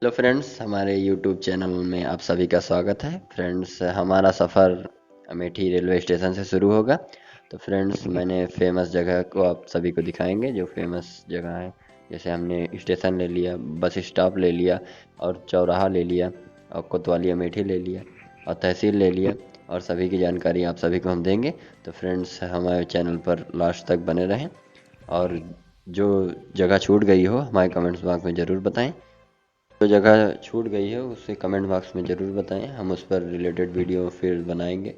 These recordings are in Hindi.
हेलो फ्रेंड्स, हमारे यूट्यूब चैनल में आप सभी का स्वागत है। फ्रेंड्स, हमारा सफ़र अमेठी रेलवे स्टेशन से शुरू होगा। तो फ्रेंड्स, मैंने फेमस जगह को आप सभी को दिखाएंगे, जो फेमस जगह है। जैसे हमने स्टेशन ले लिया, बस स्टॉप ले लिया, और चौराहा ले लिया, और कोतवाली अमेठी ले लिया, और तहसील ले लिया, और सभी की जानकारी आप सभी को हम देंगे। तो फ्रेंड्स, हमारे चैनल पर लास्ट तक बने रहें, और जो जगह छूट गई हो हमारे कमेंट्स बॉक्स में ज़रूर बताएं। जो जगह छूट गई है उसे कमेंट बॉक्स में ज़रूर बताएं, हम उस पर रिलेटेड वीडियो फिर बनाएंगे।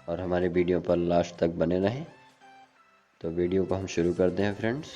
और हमारे वीडियो पर लास्ट तक बने रहें। तो वीडियो को हम शुरू करते हैं फ्रेंड्स।